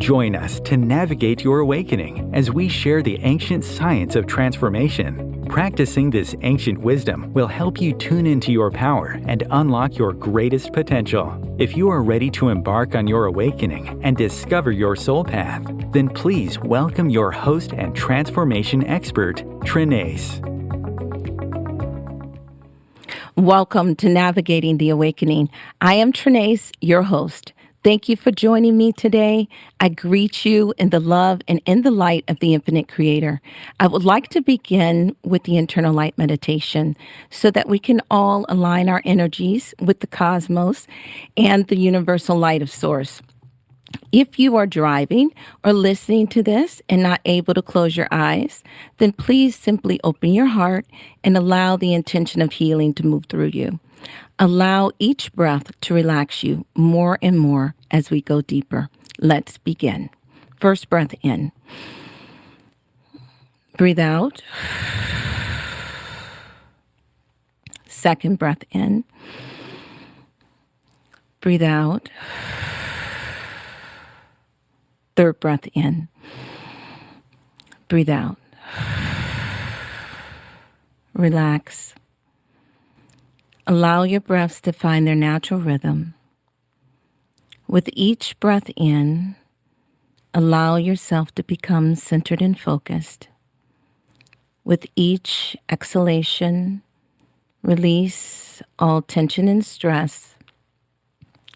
Join us to navigate your awakening as we share the ancient science of transformation. Practicing this ancient wisdom will help you tune into your power and unlock your greatest potential. If you are ready to embark on your awakening and discover your soul path, then please welcome your host and transformation expert, Trenayce. Welcome to Navigating the Awakening. I am Trenayce, your host. Thank you for joining me today. I greet you in the love and in the light of the infinite creator. I would like to begin with the internal light meditation so that we can all align our energies with the cosmos and the universal light of source. If you are driving or listening to this and not able to close your eyes, then please simply open your heart and allow the intention of healing to move through you. Allow each breath to relax you more and more as we go deeper. Let's begin. First breath in. Breathe out. Second breath in. Breathe out. Third breath in. Breathe out. Relax. Allow your breaths to find their natural rhythm. With each breath in, allow yourself to become centered and focused. With each exhalation, release all tension and stress,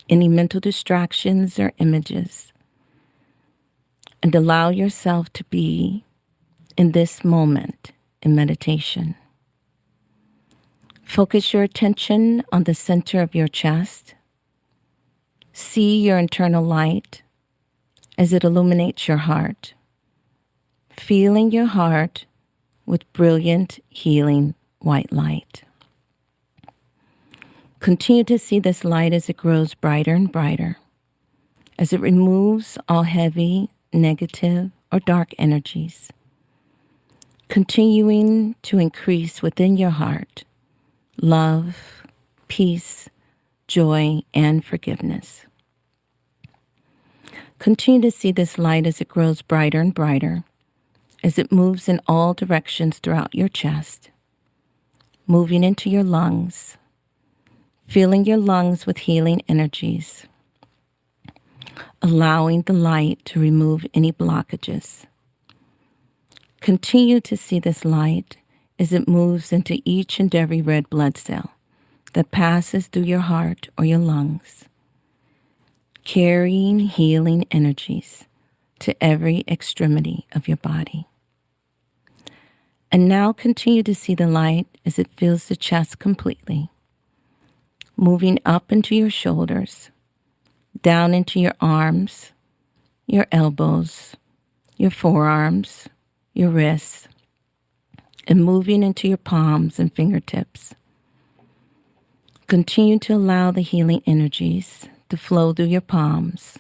any mental distractions or images, and allow yourself to be in this moment in meditation. Focus your attention on the center of your chest. See your internal light as it illuminates your heart, filling your heart with brilliant, healing white light. Continue to see this light as it grows brighter and brighter, as it removes all heavy, negative, or dark energies, continuing to increase within your heart love, peace, joy, and forgiveness. Continue to see this light as it grows brighter and brighter, as it moves in all directions throughout your chest, moving into your lungs, filling your lungs with healing energies, allowing the light to remove any blockages. Continue to see this light as it moves into each and every red blood cell that passes through your heart or your lungs, carrying healing energies to every extremity of your body. And now continue to see the light as it fills the chest completely, moving up into your shoulders, down into your arms, your elbows, your forearms, your wrists, and moving into your palms and fingertips. Continue to allow the healing energies to flow through your palms,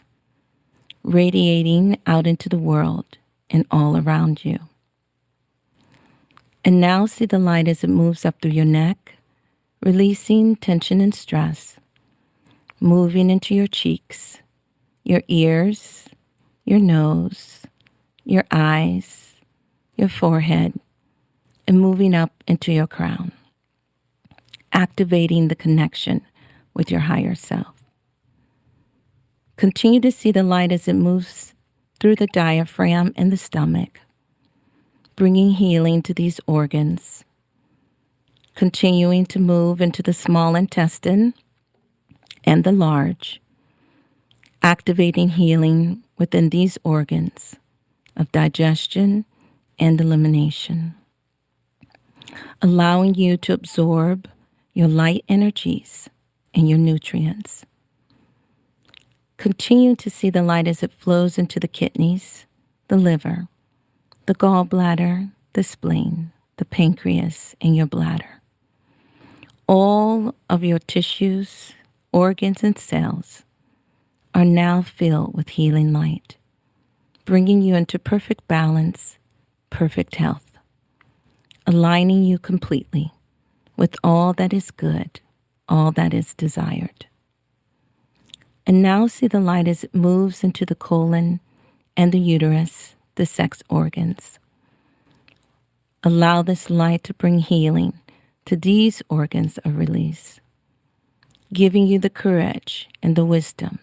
radiating out into the world and all around you. And now see the light as it moves up through your neck, releasing tension and stress, moving into your cheeks, your ears, your nose, your eyes, your forehead, and moving up into your crown, activating the connection with your higher self. Continue to see the light as it moves through the diaphragm and the stomach, bringing healing to these organs, continuing to move into the small intestine and the large, activating healing within these organs of digestion and elimination, allowing you to absorb your light energies and your nutrients. Continue to see the light as it flows into the kidneys, the liver, the gallbladder, the spleen, the pancreas, and your bladder. All of your tissues, organs, and cells are now filled with healing light, bringing you into perfect balance, perfect health, aligning you completely with all that is good, all that is desired. And now see the light as it moves into the colon and the uterus, the sex organs. Allow this light to bring healing to these organs of release, giving you the courage and the wisdom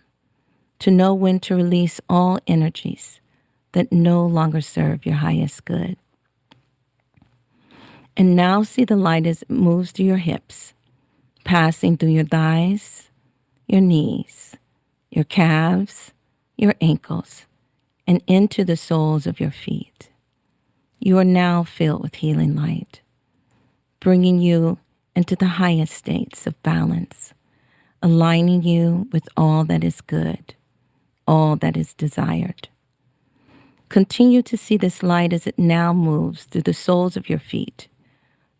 to know when to release all energies that no longer serve your highest good. And now see the light as it moves through your hips, passing through your thighs, your knees, your calves, your ankles, and into the soles of your feet. You are now filled with healing light, bringing you into the highest states of balance, aligning you with all that is good, all that is desired. Continue to see this light as it now moves through the soles of your feet,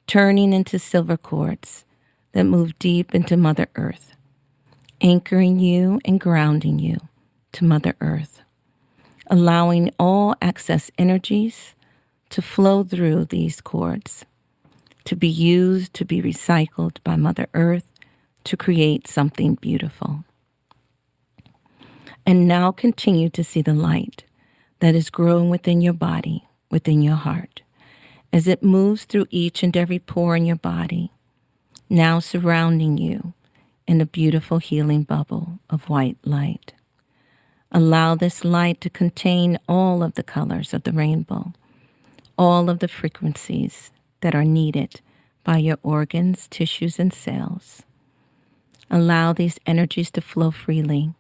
turning into silver cords that move deep into Mother Earth, anchoring you and grounding you to Mother Earth, allowing all excess energies to flow through these cords, to be used, to be recycled by Mother Earth to create something beautiful. And now continue to see the light that is growing within your body, within your heart, as it moves through each and every pore in your body, now surrounding you in a beautiful healing bubble of white light. Allow this light to contain all of the colors of the rainbow, all of the frequencies that are needed by your organs, tissues, and cells. Allow these energies to flow freely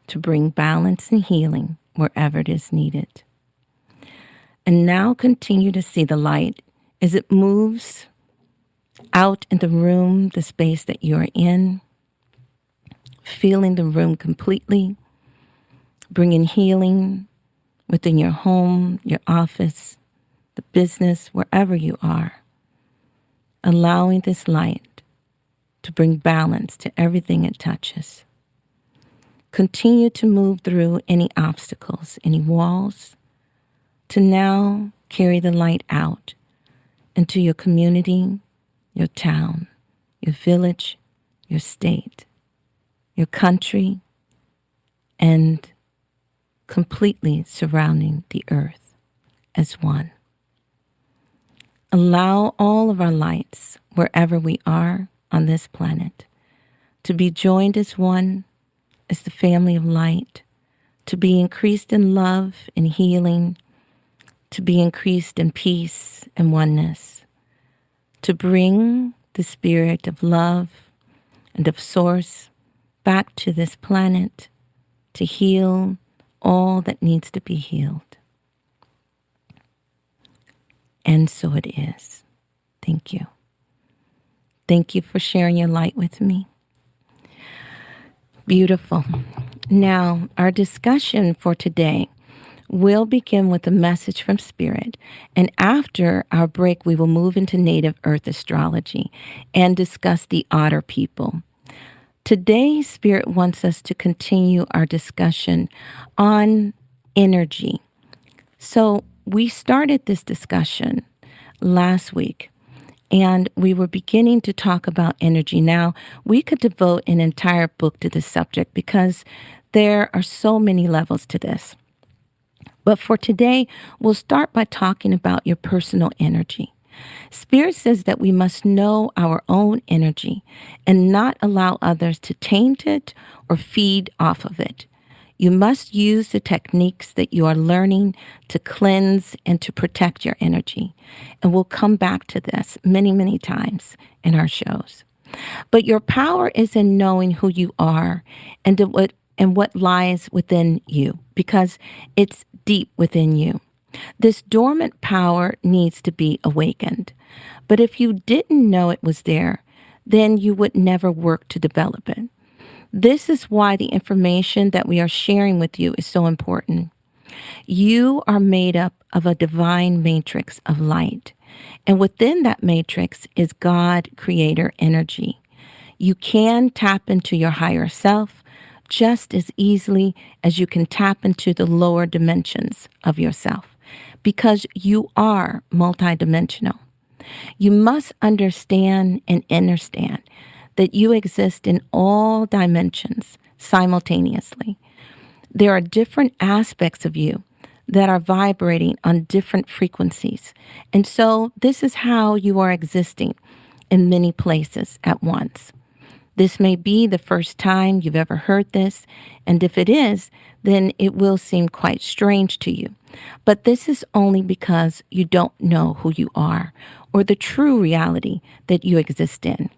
to bring balance and healing wherever it is needed. And now continue to see the light as it moves out in the room, the space that you're in, feeling the room completely, bringing healing within your home, your office, the business, wherever you are. Allowing this light to bring balance to everything it touches. Continue to move through any obstacles, any walls, to now carry the light out into your community, your town, your village, your state, your country, and completely surrounding the earth as one. Allow all of our lights, wherever we are on this planet, to be joined as one, as the family of light, to be increased in love and healing, to be increased in peace and oneness, to bring the spirit of love and of source back to this planet, to heal all that needs to be healed. And so it is. Thank you. Thank you for sharing your light with me. Beautiful. Now, our discussion for today will begin with a message from Spirit. And after our break, we will move into Native Earth Astrology and discuss the Otter People. Today, Spirit wants us to continue our discussion on energy. So we started this discussion last week, and we were beginning to talk about energy. Now, we could devote an entire book to this subject because there are so many levels to this. But for today, we'll start by talking about your personal energy. Spirit says that we must know our own energy and not allow others to taint it or feed off of it. You must use the techniques that you are learning to cleanse and to protect your energy. And we'll come back to this many, many times in our shows. But your power is in knowing who you are and what lies within you, because it's deep within you. This dormant power needs to be awakened. But if you didn't know it was there, then you would never work to develop it. This is why the information that we are sharing with you is so important. You are made up of a divine matrix of light. And within that matrix is God, Creator energy. You can tap into your higher self just as easily as you can tap into the lower dimensions of yourself, because you are multidimensional. You must understand and understand that you exist in all dimensions simultaneously. There are different aspects of you that are vibrating on different frequencies. And so this is how you are existing in many places at once. This may be the first time you've ever heard this, and if it is, then it will seem quite strange to you. But this is only because you don't know who you are or the true reality that you exist in.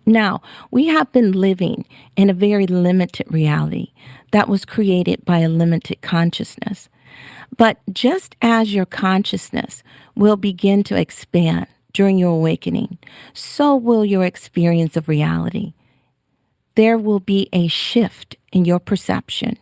Now, we have been living in a very limited reality that was created by a limited consciousness. But just as your consciousness will begin to expand during your awakening, so will your experience of reality. There will be a shift in your perception.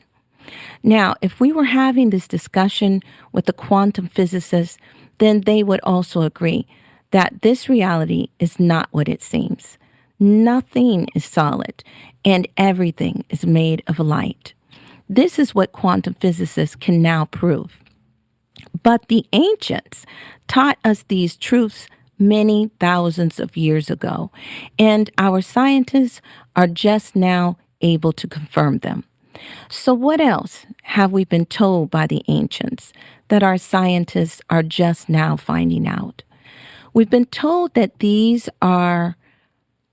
Now, if we were having this discussion with the quantum physicists, then they would also agree that this reality is not what it seems. Nothing is solid, and everything is made of light. This is what quantum physicists can now prove. But the ancients taught us these truths many thousands of years ago, and our scientists are just now able to confirm them. So what else have we been told by the ancients that our scientists are just now finding out? We've been told that these are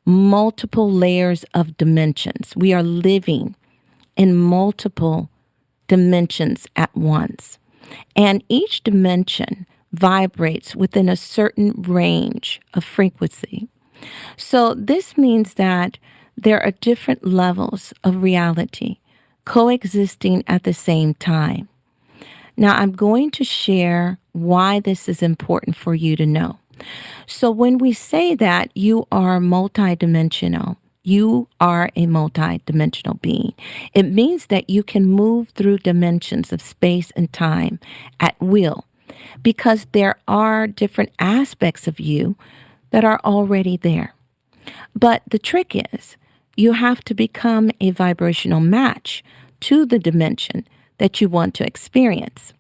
multiple layers of dimensions. We are living in multiple dimensions at once. And each dimension vibrates within a certain range of frequency. So this means that there are different levels of reality coexisting at the same time. Now, I'm going to share why this is important for you to know. So when we say that you are multidimensional, you are a multidimensional being, it means that you can move through dimensions of space and time at will, because there are different aspects of you that are already there. But the trick is you have to become a vibrational match to the dimension that you want to experience.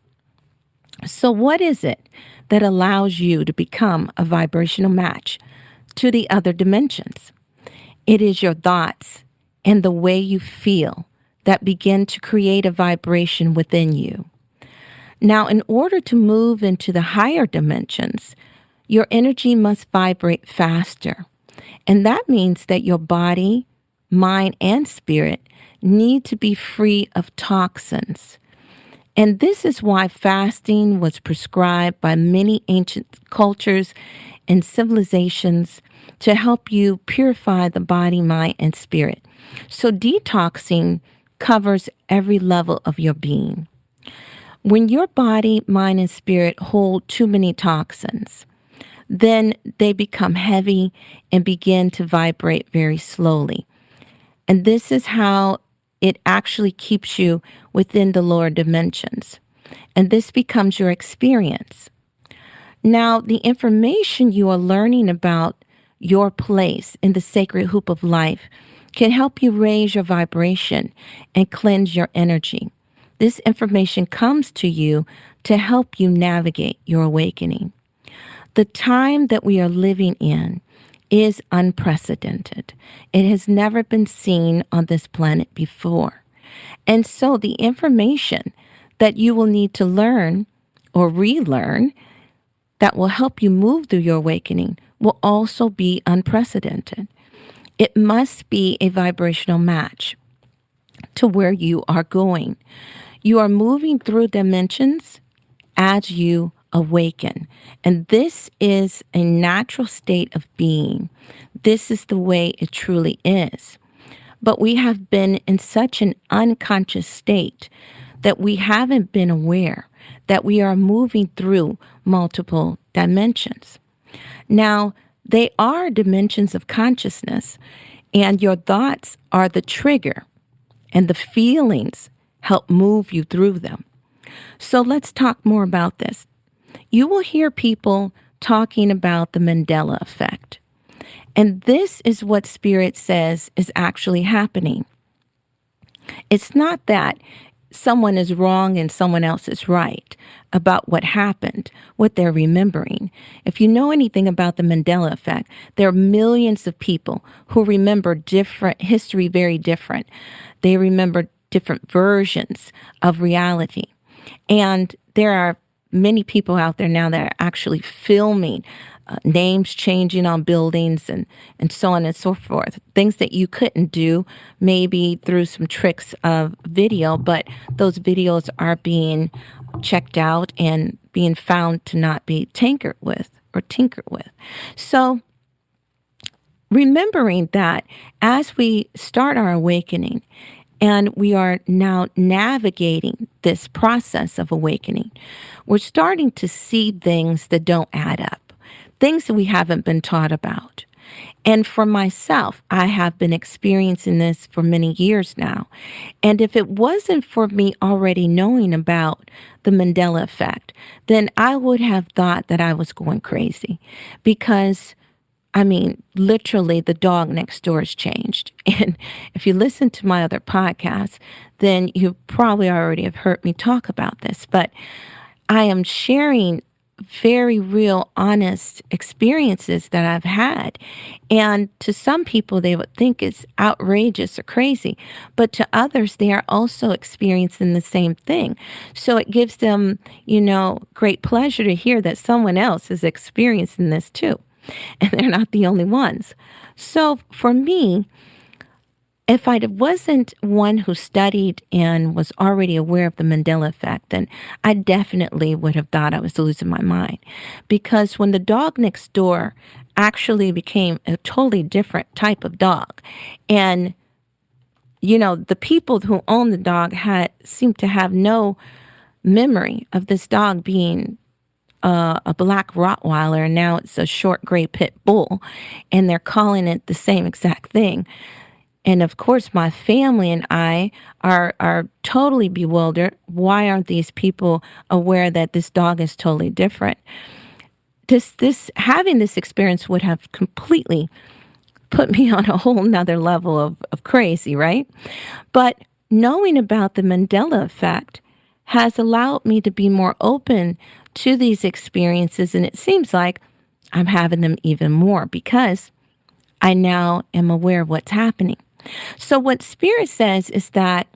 So what is it that allows you to become a vibrational match to the other dimensions? It is your thoughts and the way you feel that begin to create a vibration within you. Now, in order to move into the higher dimensions, your energy must vibrate faster. And that means that your body, mind, and spirit need to be free of toxins. And this is why fasting was prescribed by many ancient cultures and civilizations to help you purify the body, mind, and spirit. So detoxing covers every level of your being. When your body, mind, and spirit hold too many toxins, then they become heavy and begin to vibrate very slowly. And this is how it actually keeps you within the lower dimensions. And this becomes your experience. Now, the information you are learning about your place in the sacred hoop of life can help you raise your vibration and cleanse your energy. This information comes to you to help you navigate your awakening. The time that we are living in is unprecedented. It has never been seen on this planet before. And so the information that you will need to learn or relearn that will help you move through your awakening will also be unprecedented. It must be a vibrational match to where you are going. You are moving through dimensions as you awaken. And this is a natural state of being. This is the way it truly is. But we have been in such an unconscious state that we haven't been aware that we are moving through multiple dimensions. Now, they are dimensions of consciousness, and your thoughts are the trigger, and the feelings help move you through them. So let's talk more about this. You will hear people talking about the Mandela effect. And this is what Spirit says is actually happening. It's not that someone is wrong and someone else is right about what happened, what they're remembering. If you know anything about the Mandela effect, there are millions of people who remember different history, very different. They remember different versions of reality. And there are many people out there now that are actually filming names changing on buildings and so on and so forth. Things that you couldn't do maybe through some tricks of video, but those videos are being checked out and being found to not be tinkered with or tinkered with. So remembering that as we start our awakening and we are now navigating this process of awakening, we're starting to see things that don't add up, things that we haven't been taught about. And for myself, I have been experiencing this for many years now. And if it wasn't for me already knowing about the Mandela effect, then I would have thought that I was going crazy because literally the dog next door has changed. And if you listen to my other podcasts, then you probably already have heard me talk about this. But I am sharing very real, honest experiences that I've had. And to some people, they would think it's outrageous or crazy. But to others, they are also experiencing the same thing. So it gives them, great pleasure to hear that someone else is experiencing this too. And they're not the only ones. So for me, if I wasn't one who studied and was already aware of the Mandela effect, then I definitely would have thought I was losing my mind. Because when the dog next door actually became a totally different type of dog, and, the people who owned the dog seemed to have no memory of this dog being a black Rottweiler, and now it's a short gray pit bull, and they're calling it the same exact thing. And of course, my family and I are totally bewildered. Why aren't these people aware that this dog is totally different? Having this experience would have completely put me on a whole nother level of crazy, right? But knowing about the Mandela effect has allowed me to be more open to these experiences. And it seems like I'm having them even more because I now am aware of what's happening. So what Spirit says is that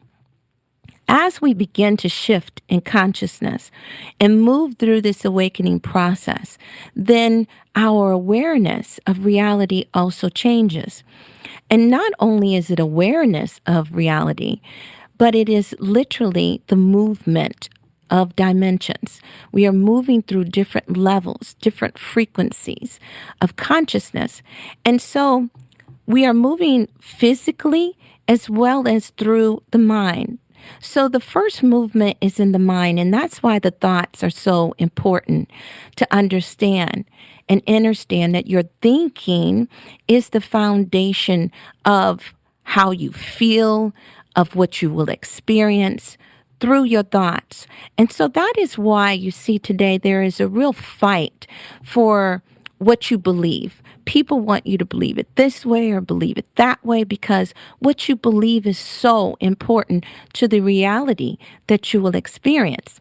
as we begin to shift in consciousness and move through this awakening process, then our awareness of reality also changes. And not only is it awareness of reality, but it is literally the movement of dimensions. We are moving through different levels, different frequencies of consciousness. And so we are moving physically as well as through the mind. So the first movement is in the mind, and that's why the thoughts are so important to understand and understand that your thinking is the foundation of how you feel, of what you will experience through your thoughts. And so that is why you see today there is a real fight for what you believe. People want you to believe it this way or believe it that way because what you believe is so important to the reality that you will experience.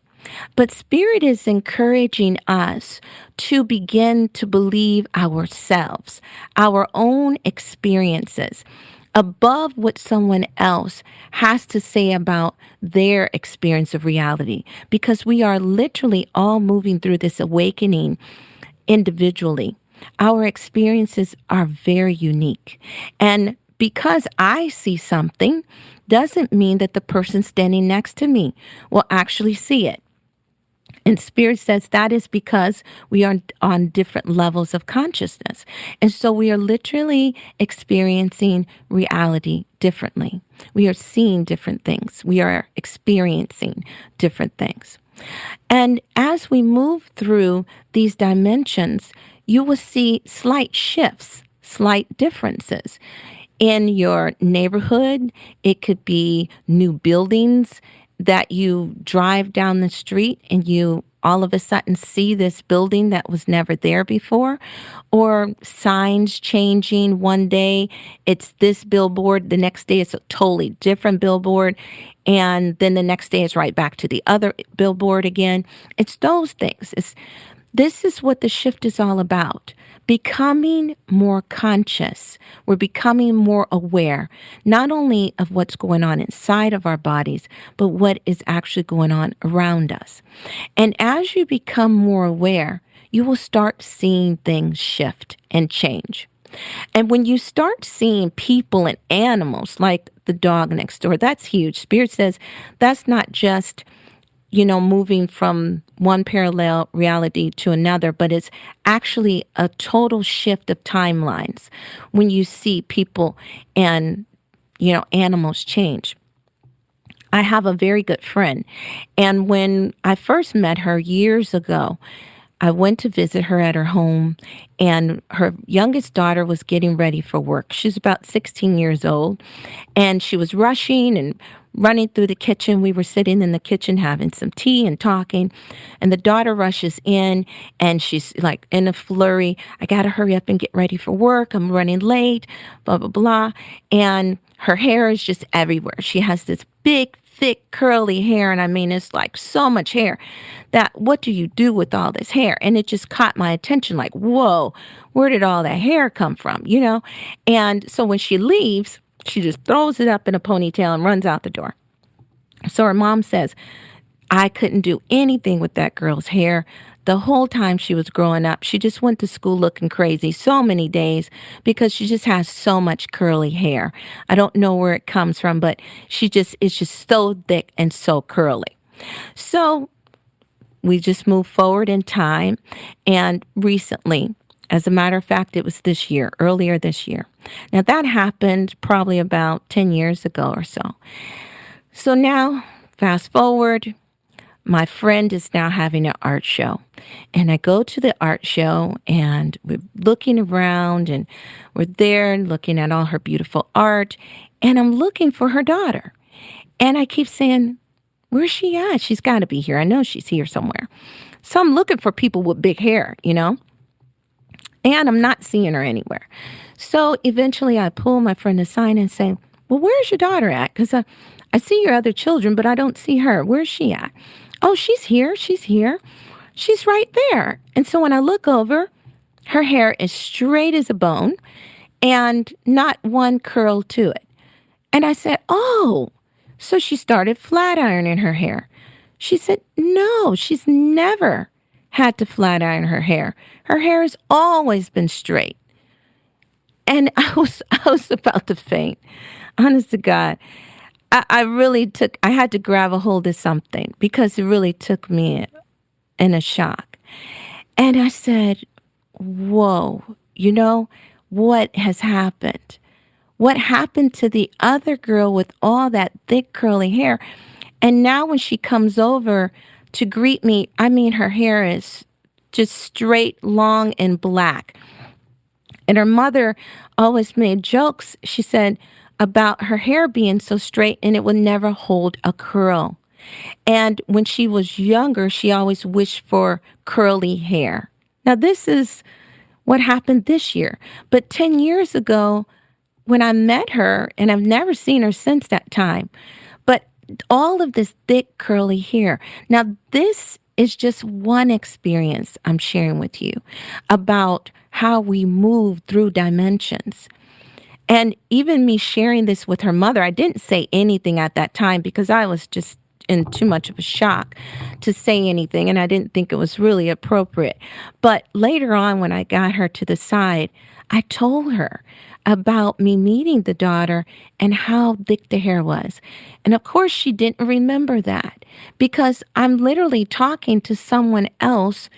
But Spirit is encouraging us to begin to believe ourselves, our own experiences, above what someone else has to say about their experience of reality, because we are literally all moving through this awakening individually. Our experiences are very unique. And because I see something doesn't mean that the person standing next to me will actually see it. And Spirit says that is because we are on different levels of consciousness. And so we are literally experiencing reality differently. We are seeing different things. We are experiencing different things. And as we move through these dimensions, you will see slight shifts, slight differences. In your neighborhood, it could be new buildings that you drive down the street and you all of a sudden see this building that was never there before, or signs changing. One day it's this billboard, the next day it's a totally different billboard, and then the next day it's right back to the other billboard again. It's those things. This is what the shift is all about. becoming more conscious. We're becoming more aware, not only of what's going on inside of our bodies, but what is actually going on around us. And as you become more aware, you will start seeing things shift and change. And when you start seeing people and animals like the dog next door, that's huge. Spirit says that's not just, moving from one parallel reality to another, but it's actually a total shift of timelines when you see people and, animals change. I have a very good friend, and when I first met her years ago, I went to visit her at her home, and her youngest daughter was getting ready for work. She's about 16 years old, and she was rushing and running through the kitchen. We were sitting in the kitchen having some tea and talking, and the daughter rushes in, and she's like in a flurry. I got to hurry up and get ready for work. I'm running late, blah, blah, blah. And her hair is just everywhere. She has this big, thick, curly hair. And I mean, it's like so much hair that what do you do with all this hair? And it just caught my attention like, whoa, where did all that hair come from? And so when she leaves, she just throws it up in a ponytail and runs out the door. So her mom says, I couldn't do anything with that girl's hair. The whole time she was growing up, she just went to school looking crazy so many days because she just has so much curly hair. I don't know where it comes from, but it's just so thick and so curly. So we just moved forward in time. And recently, as a matter of fact, it was earlier this year. Now that happened probably about 10 years ago or so. So now, fast forward, my friend is now having an art show. And I go to the art show and we're looking around and we're there looking at all her beautiful art. And I'm looking for her daughter. And I keep saying, where's she at? She's got to be here. I know she's here somewhere. So I'm looking for people with big hair, and I'm not seeing her anywhere. So eventually I pull my friend aside and say, well, where's your daughter at? Because I see your other children, but I don't see her. Where's she at? Oh, she's here. She's here. She's right there. And so when I look over, her hair is straight as a bone and not one curl to it. And I said, oh, so she started flat ironing her hair. She said, no, she's never had to flat iron her hair. Her hair has always been straight. And I was about to faint. Honest to God. I had to grab a hold of something because it really took me in a shock. And I said, whoa, what has happened? What happened to the other girl with all that thick curly hair? And now when she comes over to greet me, I mean, her hair is just straight, long, and black. And her mother always made jokes, she said, about her hair being so straight and it would never hold a curl. And when she was younger, she always wished for curly hair. Now, this is what happened this year. But 10 years ago, when I met her, and I've never seen her since that time, but all of this thick curly hair. Now, this is just one experience I'm sharing with you about how we move through dimensions. And even me sharing this with her mother, I didn't say anything at that time because I was just in too much of a shock to say anything, and I didn't think it was really appropriate. But later on, when I got her to the side, I told her about me meeting the daughter and how thick the hair was. And of course, she didn't remember that because I'm literally talking to someone else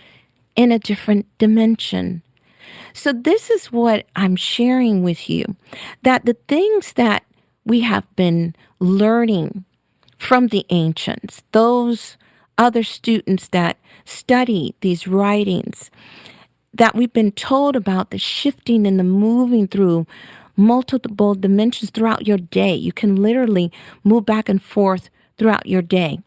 in a different dimension. So this is what I'm sharing with you, that the things that we have been learning from the ancients, those other students that study these writings, that we've been told about the shifting and the moving through multiple dimensions throughout your day. You can literally move back and forth throughout your day.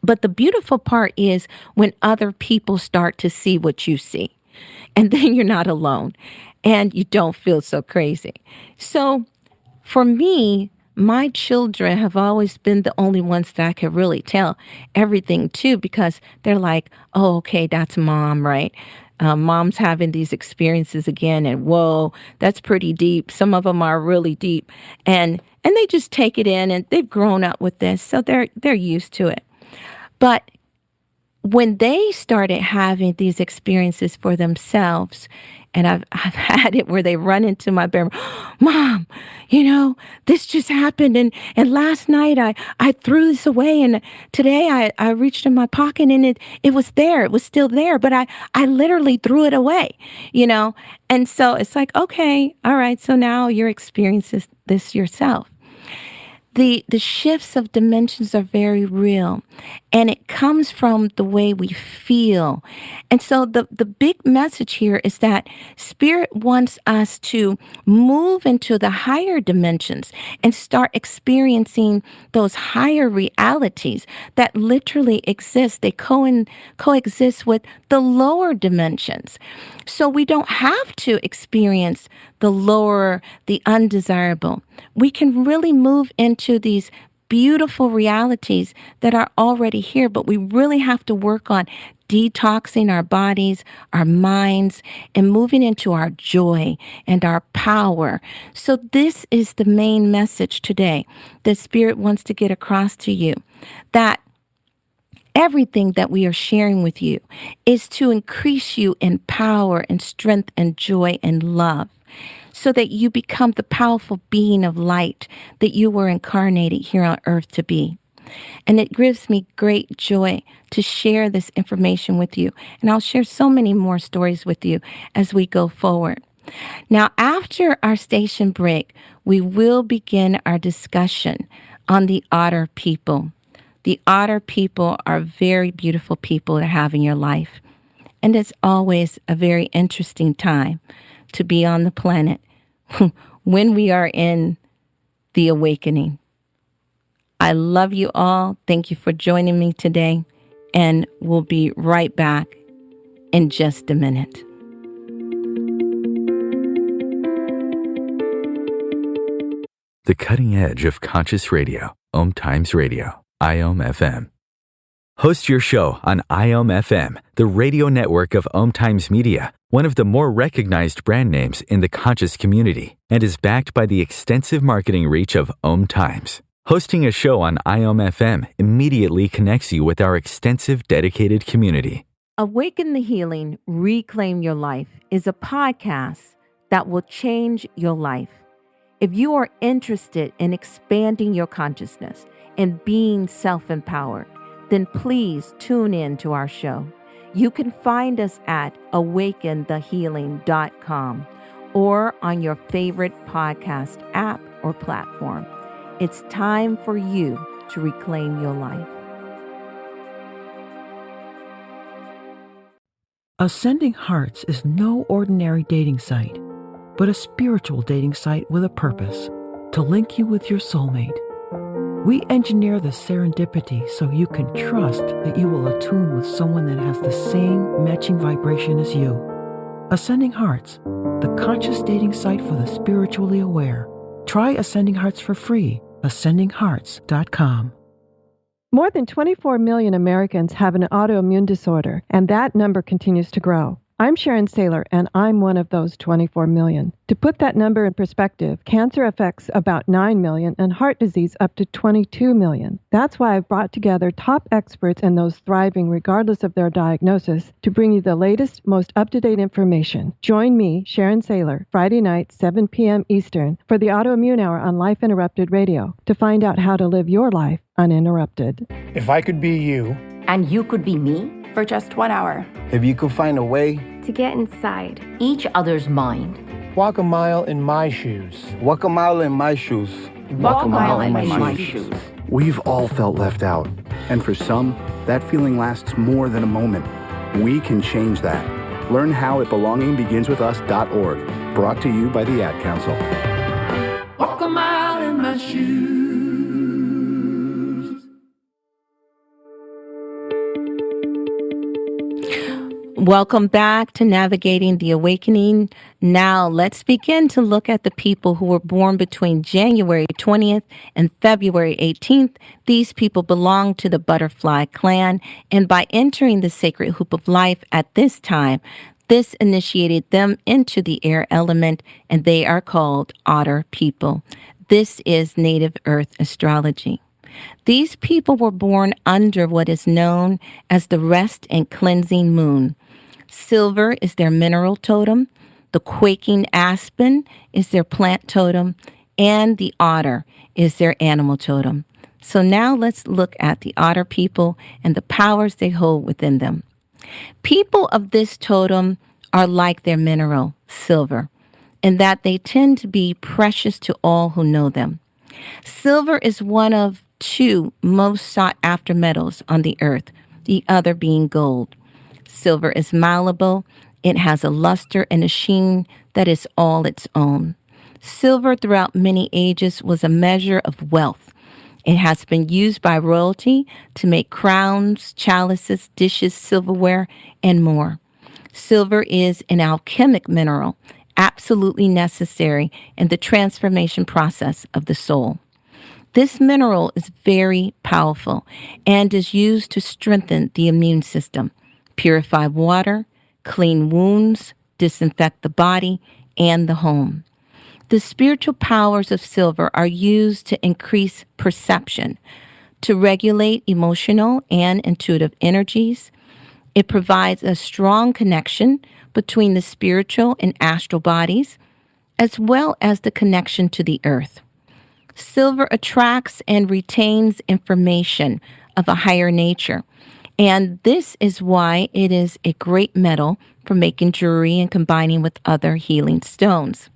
But the beautiful part is when other people start to see what you see. And then you're not alone and you don't feel so crazy. So for me, my children have always been the only ones that I could really tell everything to because they're like, oh, okay, that's mom, right? Mom's having these experiences again, and whoa, that's pretty deep. Some of them are really deep, and they just take it in, and they've grown up with this, so they're used to it. But when they started having these experiences for themselves, and I've had it where they run into my bedroom, Mom, this just happened, and last night I threw this away, and today I reached in my pocket and it was there, it was still there, but I literally threw it away, and so it's like, okay, all right, so now you're experiencing this yourself. The shifts of dimensions are very real, and it comes from the way we feel. And so the big message here is that Spirit wants us to move into the higher dimensions and start experiencing those higher realities that literally exist. They coexist with the lower dimensions. So we don't have to experience the lower, the undesirable. We can really move into these beautiful realities that are already here, but we really have to work on detoxing our bodies, our minds, and moving into our joy and our power. So this is the main message today that Spirit wants to get across to you, that everything that we are sharing with you is to increase you in power and strength and joy and love, so that you become the powerful being of light that you were incarnated here on earth to be. And it gives me great joy to share this information with you. And I'll share so many more stories with you as we go forward. Now, after our station break, we will begin our discussion on the Otter People. The Otter People are very beautiful people to have in your life. And it's always a very interesting time to be on the planet when we are in the awakening. I love you all. Thank you for joining me today. And we'll be right back in just a minute. The cutting edge of conscious radio, Om Times Radio, IOM FM. Host your show on IOM FM, the radio network of Om Times Media, one of the more recognized brand names in the conscious community, and is backed by the extensive marketing reach of Om Times. Hosting a show on IOM FM immediately connects you with our extensive dedicated community. Awaken the Healing, Reclaim Your Life is a podcast that will change your life. If you are interested in expanding your consciousness and being self-empowered, then please tune in to our show. You can find us at awakenthehealing.com or on your favorite podcast app or platform. It's time for you to reclaim your life. Ascending Hearts is no ordinary dating site, but a spiritual dating site with a purpose, to link you with your soulmate. We engineer the serendipity so you can trust that you will attune with someone that has the same matching vibration as you. Ascending Hearts, the conscious dating site for the spiritually aware. Try Ascending Hearts for free. AscendingHearts.com. More than 24 million Americans have an autoimmune disorder, and that number continues to grow. I'm Sharon Saylor, and I'm one of those 24 million. To put that number in perspective, cancer affects about 9 million and heart disease up to 22 million. That's why I've brought together top experts and those thriving regardless of their diagnosis to bring you the latest, most up-to-date information. Join me, Sharon Saylor, Friday night, 7 p.m. Eastern, for the Autoimmune Hour on Life Interrupted Radio to find out how to live your life uninterrupted. If I could be you, and you could be me, for just 1 hour. if you could find a way, to get inside Each other's mind. walk a mile in my shoes. Walk a mile in my shoes. Walk a mile in my shoes. We've all felt left out, and for some, that feeling lasts more than a moment. We can change that. Learn how at belongingbeginswithus.org, brought to you by the Ad Council. Walk a mile in my shoes. Welcome back to Navigating the Awakening. Now let's begin to look at the people who were born between January 20th and February 18th. These people belong to the Butterfly Clan, and by entering the sacred hoop of life at this time, This initiated them into the air element, and they are called Otter People. This is native Earth astrology. These people were born under what is known as the rest and cleansing moon. Silver is their mineral totem, the quaking aspen is their plant totem, and the otter is their animal totem. So now let's look at the otter people and the powers they hold within them. People of this totem are like their mineral, silver, in that they tend to be precious to all who know them. Silver is one of two most sought after metals on the earth, the other being gold. Silver is malleable. It has a luster and a sheen that is all its own. Silver throughout many ages was a measure of wealth. It has been used by royalty to make crowns, chalices, dishes, silverware, and more. Silver is an alchemic mineral, absolutely necessary in the transformation process of the soul. This mineral is very powerful and is used to strengthen the immune system, purify water, clean wounds, disinfect the body and the home. The spiritual powers of silver are used to increase perception, to regulate emotional and intuitive energies. It provides a strong connection between the spiritual and astral bodies, as well as the connection to the earth. Silver attracts and retains information of a higher nature, and this is why it is a great metal for making jewelry and combining with other healing stones.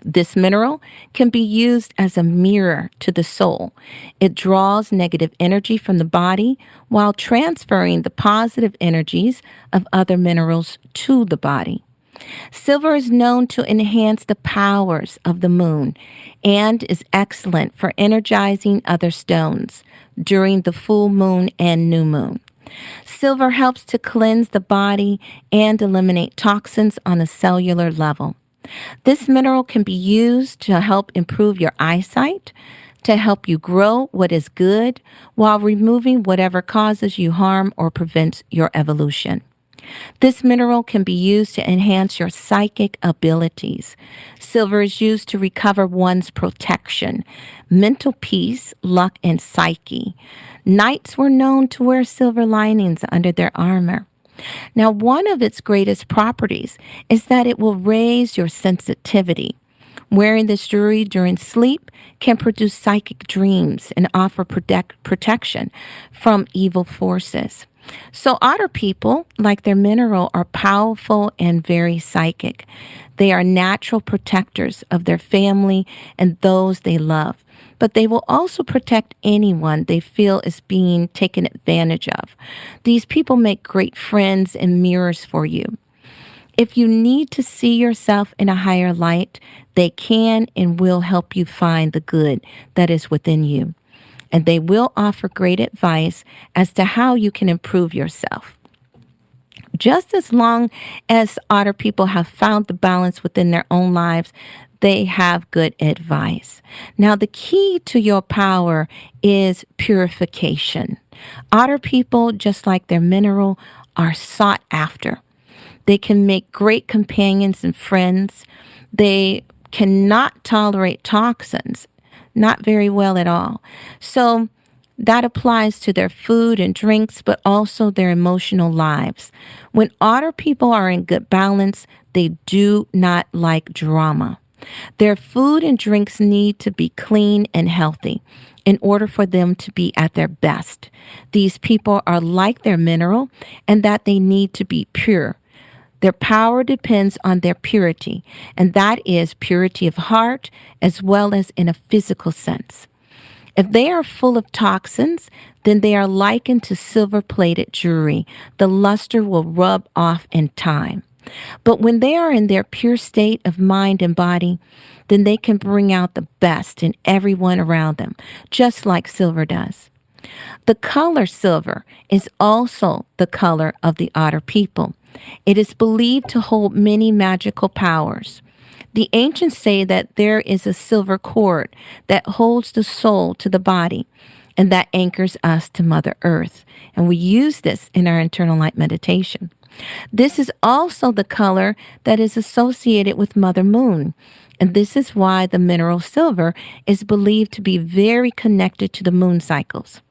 This mineral can be used as a mirror to the soul. It draws negative energy from the body while transferring the positive energies of other minerals to the body. Silver is known to enhance the powers of the moon and is excellent for energizing other stones during the full moon and new moon. Silver helps to cleanse the body and eliminate toxins on a cellular level. This mineral can be used to help improve your eyesight, to help you grow what is good, while removing whatever causes you harm or prevents your evolution. This mineral can be used to enhance your psychic abilities. Silver is used to recover one's protection, mental peace, luck, and psyche. Knights were known to wear silver linings under their armor. Now, one of its greatest properties is that it will raise your sensitivity. Wearing this jewelry during sleep can produce psychic dreams and offer protection from evil forces. So otter people, like their mineral, are powerful and very psychic. They are natural protectors of their family and those they love, but they will also protect anyone they feel is being taken advantage of. These people make great friends and mirrors for you. If you need to see yourself in a higher light, they can and will help you find the good that is within you. And they will offer great advice as to how you can improve yourself. Just as long as otter people have found the balance within their own lives, they have good advice. Now, the key to your power is purification. Otter people, just like their mineral, are sought after. They can make great companions and friends. They cannot tolerate toxins, not very well at all. So that applies to their food and drinks, but also their emotional lives. When otter people are in good balance, they do not like drama. Their food and drinks need to be clean and healthy in order for them to be at their best. These people are like their mineral and that they need to be pure. Their power depends on their purity, and that is purity of heart as well as in a physical sense. If they are full of toxins, then they are likened to silver-plated jewelry. The luster will rub off in time. But when they are in their pure state of mind and body, then they can bring out the best in everyone around them, just like silver does. The color silver is also the color of the otter people. It is believed to hold many magical powers. The ancients say that there is a silver cord that holds the soul to the body and that anchors us to Mother Earth. And we use this in our internal light meditation. This is also the color that is associated with Mother Moon. And this is why the mineral silver is believed to be very connected to the moon cycles.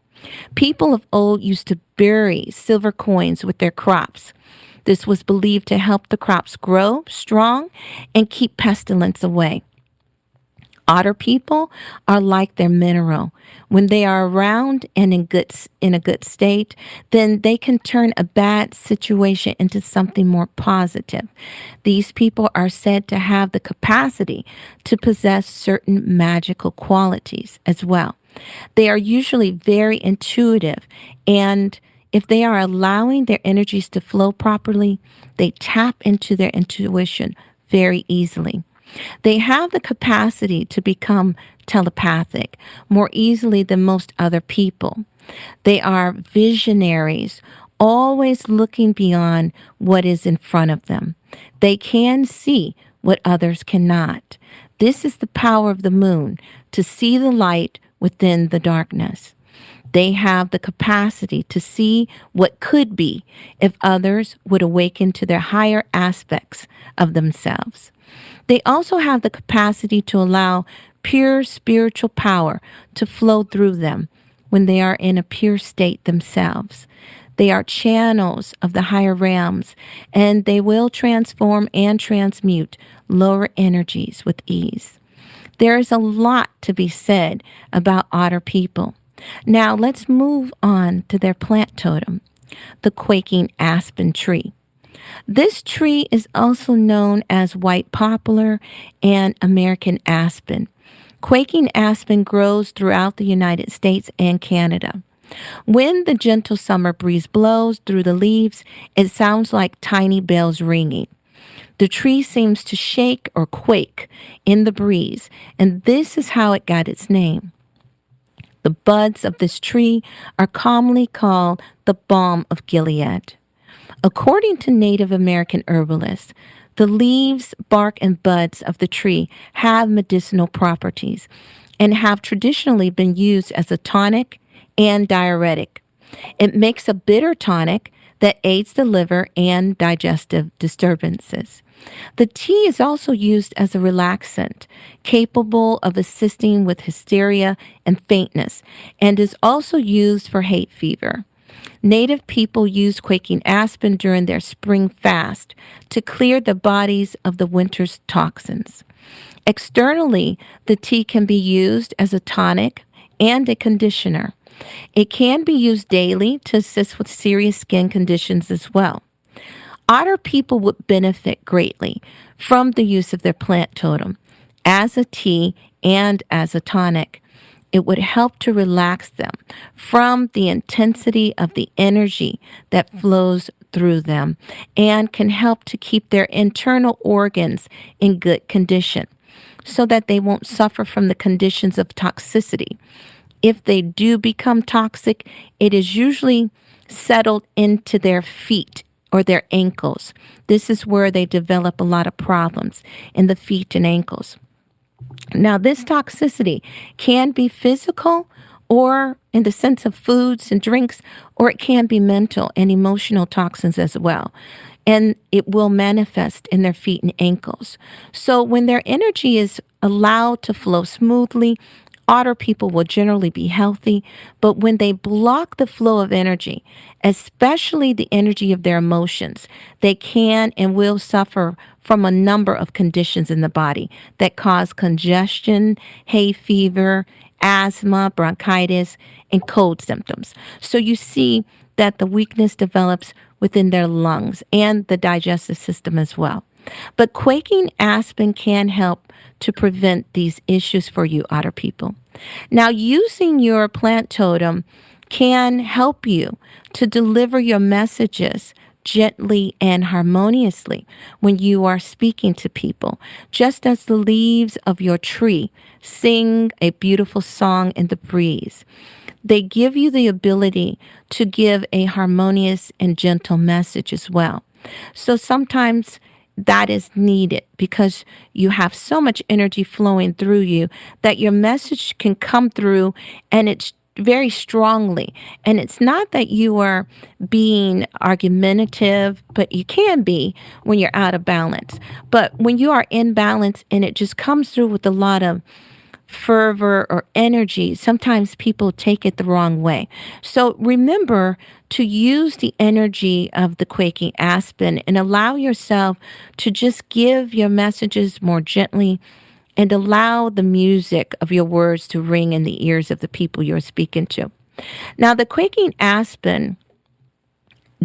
People of old used to bury silver coins with their crops. This was believed to help the crops grow strong and keep pestilence away. Otter people are like their mineral. When they are around and in a good state, then they can turn a bad situation into something more positive. These people are said to have the capacity to possess certain magical qualities as well. They are usually very intuitive, and if they are allowing their energies to flow properly, they tap into their intuition very easily. They have the capacity to become telepathic more easily than most other people. They are visionaries, always looking beyond what is in front of them. They can see what others cannot. This is the power of the moon, to see the light within the darkness. They have the capacity to see what could be if others would awaken to their higher aspects of themselves. They also have the capacity to allow pure spiritual power to flow through them when they are in a pure state themselves. They are channels of the higher realms, and they will transform and transmute lower energies with ease. There is a lot to be said about otter people. Now let's move on to their plant totem, the quaking aspen tree. This tree is also known as white poplar and American aspen. Quaking aspen grows throughout the United States and Canada. When the gentle summer breeze blows through the leaves, it sounds like tiny bells ringing. The tree seems to shake or quake in the breeze, and this is how it got its name. The buds of this tree are commonly called the balm of Gilead. According to Native American herbalists, the leaves, bark, and buds of the tree have medicinal properties and have traditionally been used as a tonic and diuretic. It makes a bitter tonic that aids the liver and digestive disturbances. The tea is also used as a relaxant, capable of assisting with hysteria and faintness, and is also used for hay fever. Native people use quaking aspen during their spring fast to clear the bodies of the winter's toxins. Externally, the tea can be used as a tonic and a conditioner. It can be used daily to assist with serious skin conditions as well. Otter people would benefit greatly from the use of their plant totem as a tea and as a tonic. It would help to relax them from the intensity of the energy that flows through them and can help to keep their internal organs in good condition so that they won't suffer from the conditions of toxicity. If they do become toxic, it is usually settled into their feet or their ankles. This is where they develop a lot of problems in the feet and ankles. Now, this toxicity can be physical or in the sense of foods and drinks, or it can be mental and emotional toxins as well. And it will manifest in their feet and ankles. So when their energy is allowed to flow smoothly, otter people will generally be healthy. But when they block the flow of energy, especially the energy of their emotions, they can and will suffer from a number of conditions in the body that cause congestion, hay fever, asthma, bronchitis, and cold symptoms. So you see that the weakness develops within their lungs and the digestive system as well. But quaking aspen can help to prevent these issues for you, otter people. Now, using your plant totem can help you to deliver your messages gently and harmoniously when you are speaking to people, just as the leaves of your tree sing a beautiful song in the breeze. They give you the ability to give a harmonious and gentle message as well. So sometimes that is needed because you have so much energy flowing through you that your message can come through and it's very strongly. And it's not that you are being argumentative, but you can be when you're out of balance. But when you are in balance and it just comes through with a lot of fervor or energy, sometimes people take it the wrong way. So remember to use the energy of the quaking aspen and allow yourself to just give your messages more gently and allow the music of your words to ring in the ears of the people you're speaking to. Now, the quaking aspen,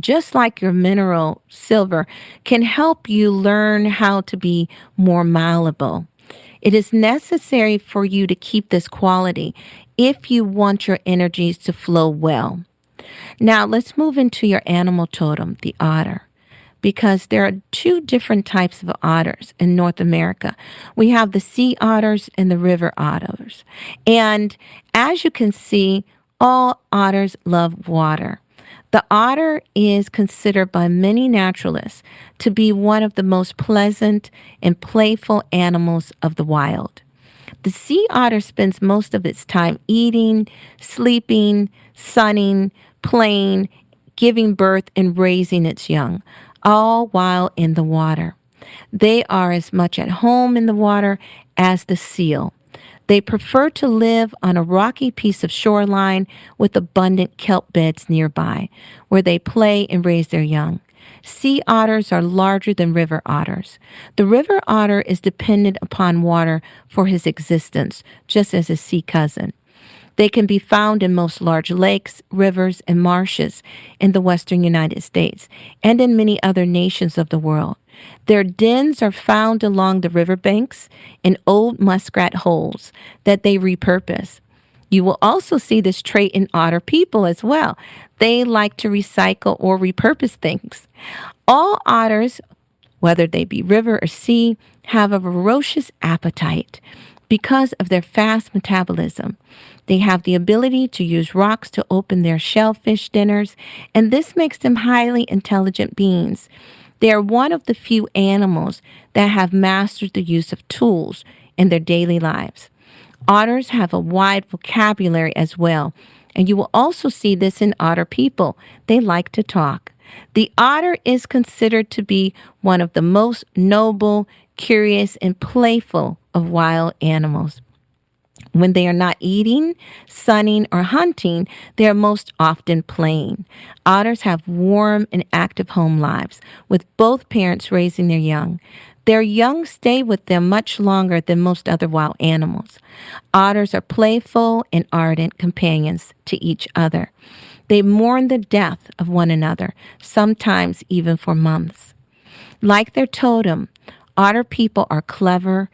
just like your mineral silver, can help you learn how to be more malleable. It is necessary for you to keep this quality if you want your energies to flow well. Now, let's move into your animal totem, the otter, because there are two different types of otters in North America. We have the sea otters and the river otters. And as you can see, all otters love water. The otter is considered by many naturalists to be one of the most pleasant and playful animals of the wild. The sea otter spends most of its time eating, sleeping, sunning, playing, giving birth, and raising its young, all while in the water. They are as much at home in the water as the seal. They prefer to live on a rocky piece of shoreline with abundant kelp beds nearby, where they play and raise their young. Sea otters are larger than river otters. The river otter is dependent upon water for his existence, just as his sea cousin. They can be found in most large lakes, rivers, and marshes in the western United States and in many other nations of the world. Their dens are found along the riverbanks in old muskrat holes that they repurpose. You will also see this trait in otter people as well. They like to recycle or repurpose things. All otters, whether they be river or sea, have a voracious appetite because of their fast metabolism. They have the ability to use rocks to open their shellfish dinners, and this makes them highly intelligent beings. They are one of the few animals that have mastered the use of tools in their daily lives. Otters have a wide vocabulary as well, and you will also see this in otter people. They like to talk. The otter is considered to be one of the most noble, curious, and playful of wild animals. When they are not eating, sunning, or hunting, they are most often playing. Otters have warm and active home lives, with both parents raising their young. Their young stay with them much longer than most other wild animals. Otters are playful and ardent companions to each other. They mourn the death of one another, sometimes even for months. Like their totem, otter people are clever,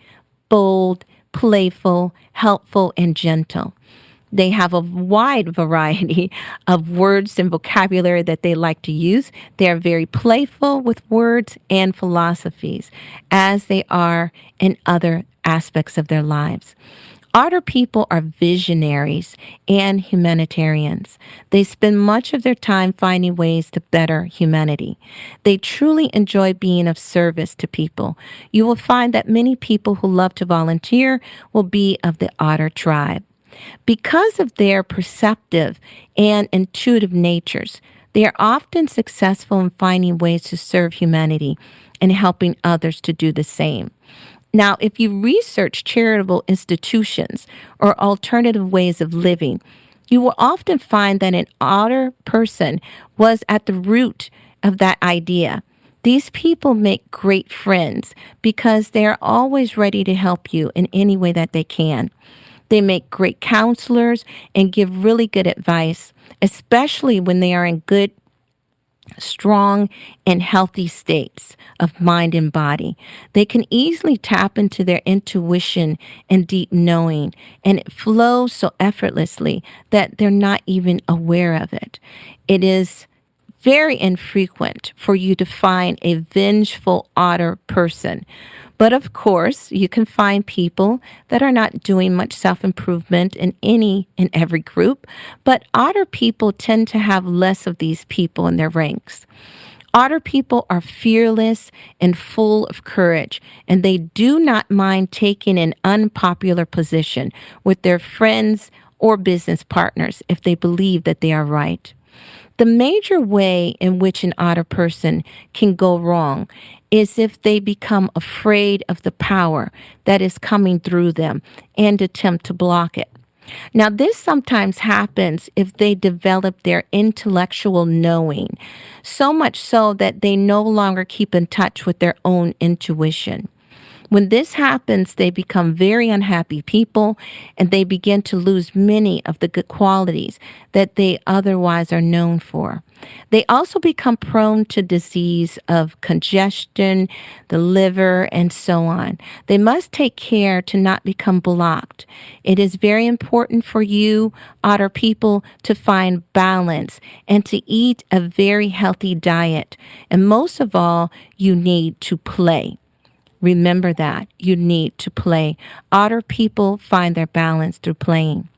bold, playful, helpful, and gentle. They have a wide variety of words and vocabulary that they like to use. They are very playful with words and philosophies, as they are in other aspects of their lives. Otter people are visionaries and humanitarians. They spend much of their time finding ways to better humanity. They truly enjoy being of service to people. You will find that many people who love to volunteer will be of the otter tribe. Because of their perceptive and intuitive natures, they are often successful in finding ways to serve humanity and helping others to do the same. Now, if you research charitable institutions or alternative ways of living, you will often find that an otter person was at the root of that idea. These people make great friends because they are always ready to help you in any way that they can. They make great counselors and give really good advice, especially when they are in good, strong, and healthy states of mind and body. They can easily tap into their intuition and deep knowing, and it flows so effortlessly that they're not even aware of it. It is very infrequent for you to find a vengeful otter person. But of course, you can find people that are not doing much self-improvement in any and every group, but otter people tend to have less of these people in their ranks. Otter people are fearless and full of courage, and they do not mind taking an unpopular position with their friends or business partners if they believe that they are right. The major way in which an otter person can go wrong is if they become afraid of the power that is coming through them and attempt to block it. Now, this sometimes happens if they develop their intellectual knowing, so much so that they no longer keep in touch with their own intuition. When this happens, they become very unhappy people and they begin to lose many of the good qualities that they otherwise are known for. They also become prone to disease of congestion, the liver, and so on. They must take care to not become blocked. It is very important for you, Otter people, to find balance and to eat a very healthy diet. And most of all, you need to play. Remember that you need to play. Otter people find their balance through playing.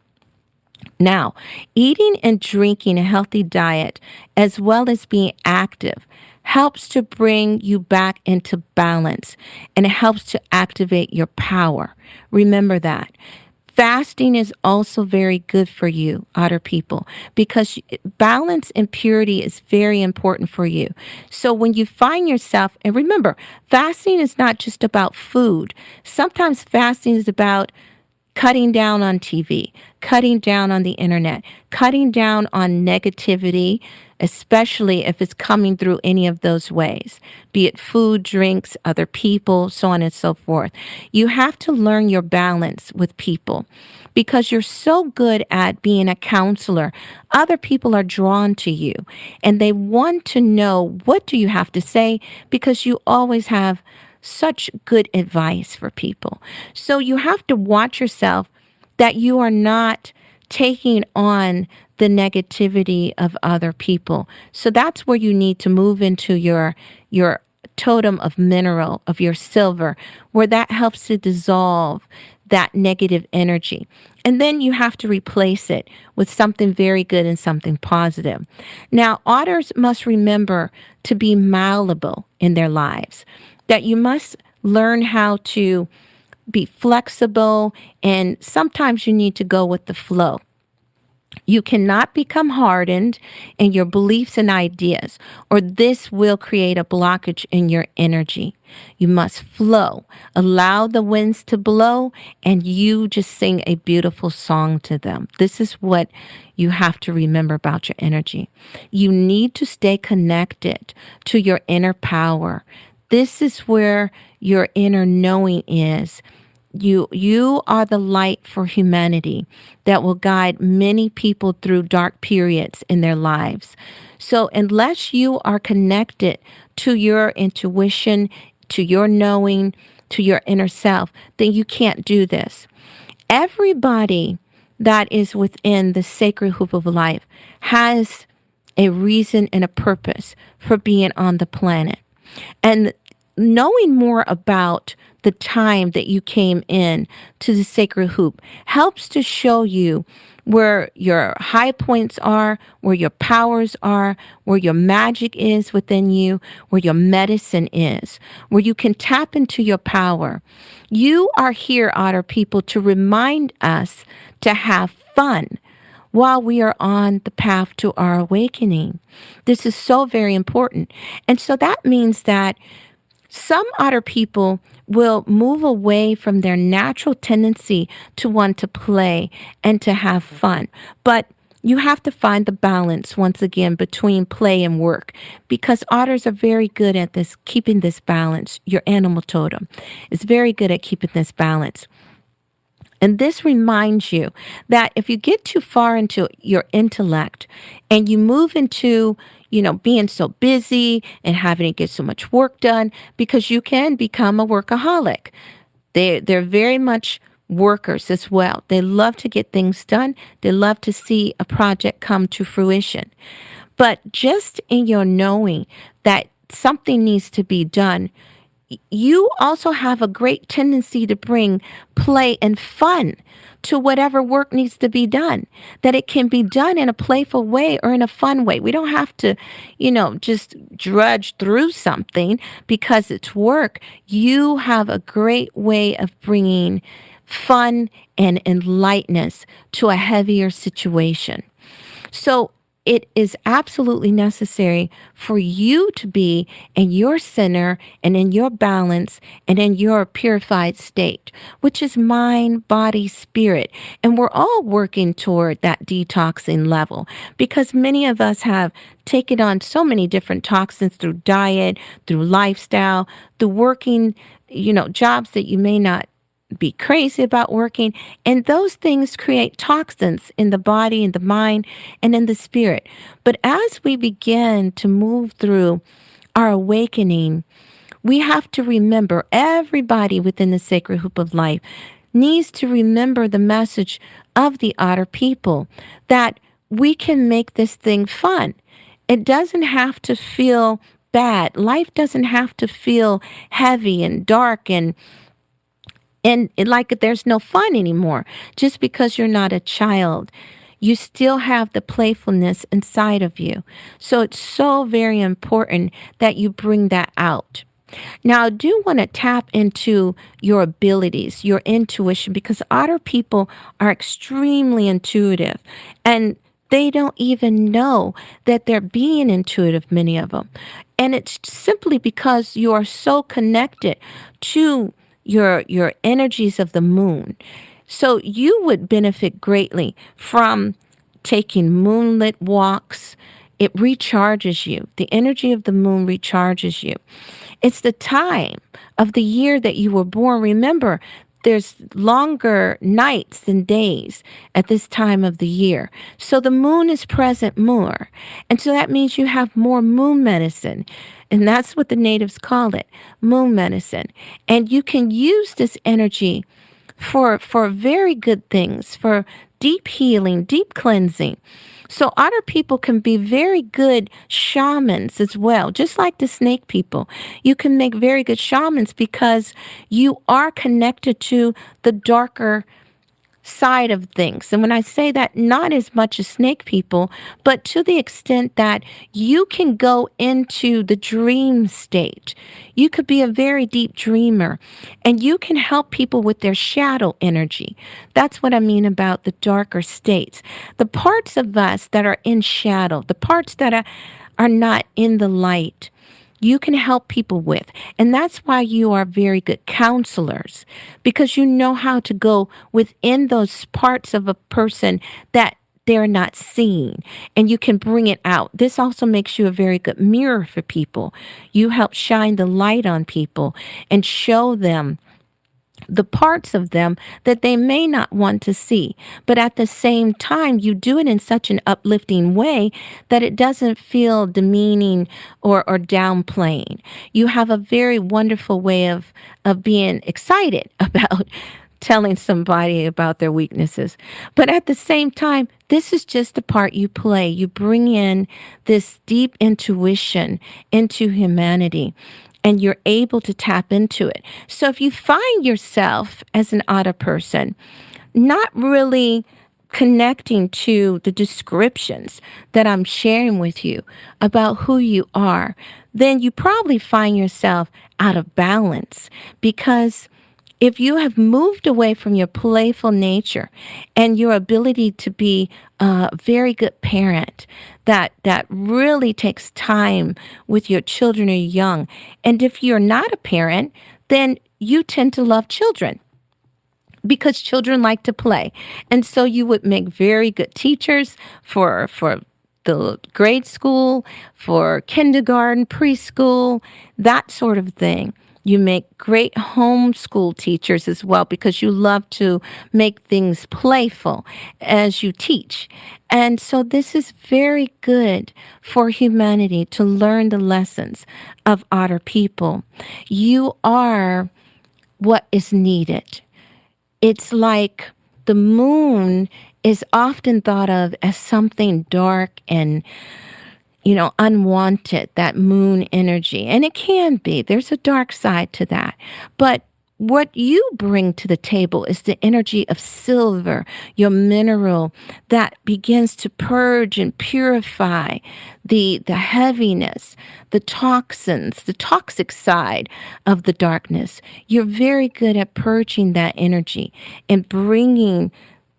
Now, eating and drinking a healthy diet, as well as being active, helps to bring you back into balance and it helps to activate your power. Remember that. Fasting is also very good for you, Otter people, because balance and purity is very important for you. So when you find yourself, and remember, fasting is not just about food. Sometimes fasting is about cutting down on TV, cutting down on the internet, cutting down on negativity, especially if it's coming through any of those ways, be it food, drinks, other people, so on and so forth. You have to learn your balance with people because you're so good at being a counselor. Other people are drawn to you and they want to know, what do you have to say? Because you always have such good advice for people. So you have to watch yourself that you are not taking on the negativity of other people. So that's where you need to move into your totem of mineral, of your silver, where that helps to dissolve that negative energy. And then you have to replace it with something very good and something positive. Now, otters must remember to be malleable in their lives, that you must learn how to be flexible, and sometimes you need to go with the flow. You cannot become hardened in your beliefs and ideas, or this will create a blockage in your energy. You must flow. Allow the winds to blow, and you just sing a beautiful song to them. This is what you have to remember about your energy. You need to stay connected to your inner power. This is where your inner knowing is. You are the light for humanity that will guide many people through dark periods in their lives. So unless you are connected to your intuition, to your knowing, to your inner self, then you can't do this. Everybody that is within the sacred hoop of life has a reason and a purpose for being on the planet. And knowing more about the time that you came in to the sacred hoop helps to show you where your high points are, where your powers are, where your magic is within you, where your medicine is, where you can tap into your power. You are here, Otter people, to remind us to have fun while we are on the path to our awakening. This is so very important. And so that means that some Otter people will move away from their natural tendency to want to play and to have fun. But you have to find the balance, once again, between play and work, because otters are very good at this, keeping this balance. Your animal totem is very good at keeping this balance. And this reminds you that if you get too far into your intellect and you move into, being so busy and having to get so much work done, because you can become a workaholic. They're very much workers as well. They love to get things done. They love to see a project come to fruition. But just in your knowing that something needs to be done, you also have a great tendency to bring play and fun to whatever work needs to be done, that it can be done in a playful way or in a fun way. We don't have to, just drudge through something because it's work. You have a great way of bringing fun and lightness to a heavier situation. So it is absolutely necessary for you to be in your center and in your balance and in your purified state, which is mind, body, spirit. And we're all working toward that detoxing level because many of us have taken on so many different toxins through diet, through lifestyle, through working, jobs that you may not be crazy about working. And those things create toxins in the body, in the mind, and in the spirit. But as we begin to move through our awakening, we have to remember, everybody within the sacred hoop of life needs to remember the message of the Otter People, that we can make this thing fun. It doesn't have to feel bad. Life doesn't have to feel heavy and dark and like there's no fun anymore. Just because you're not a child, you still have the playfulness inside of you. So it's so very important that you bring that out. Now, I do want to tap into your abilities, your intuition, because Otter people are extremely intuitive, and they don't even know that they're being intuitive, many of them. And it's simply because you are so connected to your energies of the moon. So you would benefit greatly from taking moonlit walks. It recharges you. The energy of the moon recharges you. It's the time of the year that you were born. Remember, there's longer nights than days at this time of the year. So the moon is present more. And so that means you have more moon medicine. And that's what the natives call it, moon medicine. And you can use this energy for very good things, for deep healing, deep cleansing. So Otter people can be very good shamans as well, just like the snake people. You can make very good shamans because you are connected to the darker side of things. And when I say that, not as much as snake people, but to the extent that you can go into the dream state. You could be a very deep dreamer, and you can help people with their shadow energy. That's what I mean about the darker states. The parts of us that are in shadow, the parts that are not in the light, you can help people with. And that's why you are very good counselors, because you know how to go within those parts of a person that they're not seeing, and you can bring it out. This also makes you a very good mirror for people. You help shine the light on people and show them the parts of them that they may not want to see. But at the same time, you do it in such an uplifting way that it doesn't feel demeaning or downplaying. You have a very wonderful way of being excited about telling somebody about their weaknesses. But at the same time, this is just the part you play. You bring in this deep intuition into humanity, and you're able to tap into it. So if you find yourself as an Otter person not really connecting to the descriptions that I'm sharing with you about who you are, then you probably find yourself out of balance, because if you have moved away from your playful nature and your ability to be a very good parent that really takes time with your children or young, and if you're not a parent, then you tend to love children because children like to play. And so you would make very good teachers for the grade school, for kindergarten, preschool, that sort of thing. You make great homeschool teachers as well, because you love to make things playful as you teach. And so this is very good for humanity to learn the lessons of Otter people. You are what is needed. It's like the moon is often thought of as something dark and unwanted, that moon energy. And it can be. There's a dark side to that. But what you bring to the table is the energy of silver, your mineral that begins to purge and purify the heaviness, the toxins, the toxic side of the darkness. You're very good at purging that energy and bringing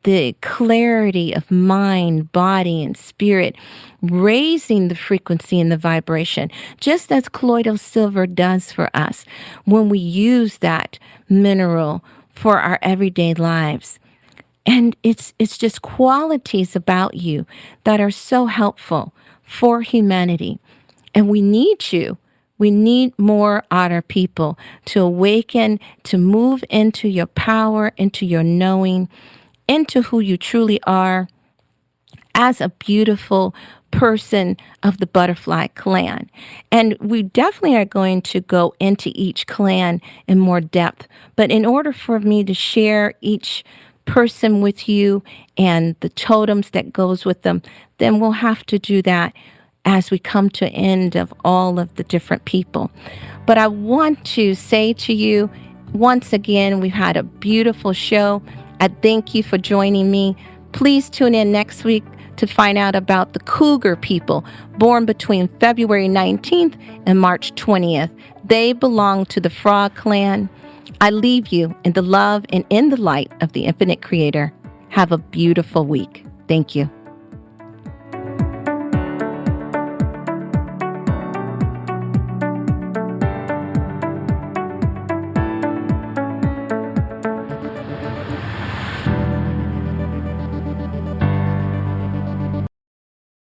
the clarity of mind, body, and spirit, raising the frequency and the vibration, just as colloidal silver does for us when we use that mineral for our everyday lives. And it's just qualities about you that are so helpful for humanity. And we need you. We need more Otter people to awaken, to move into your power, into your knowing, into who you truly are as a beautiful person of the butterfly clan. And we definitely are going to go into each clan in more depth. But in order for me to share each person with you and the totems that goes with them, then we'll have to do that as we come to an end of all of the different people. But I want to say to you, once again, we've had a beautiful show. I thank you for joining me. Please tune in next week to find out about the Cougar people born between February 19th and March 20th. They belong to the Frog Clan. I leave you in the love and in the light of the Infinite Creator. Have a beautiful week. Thank you.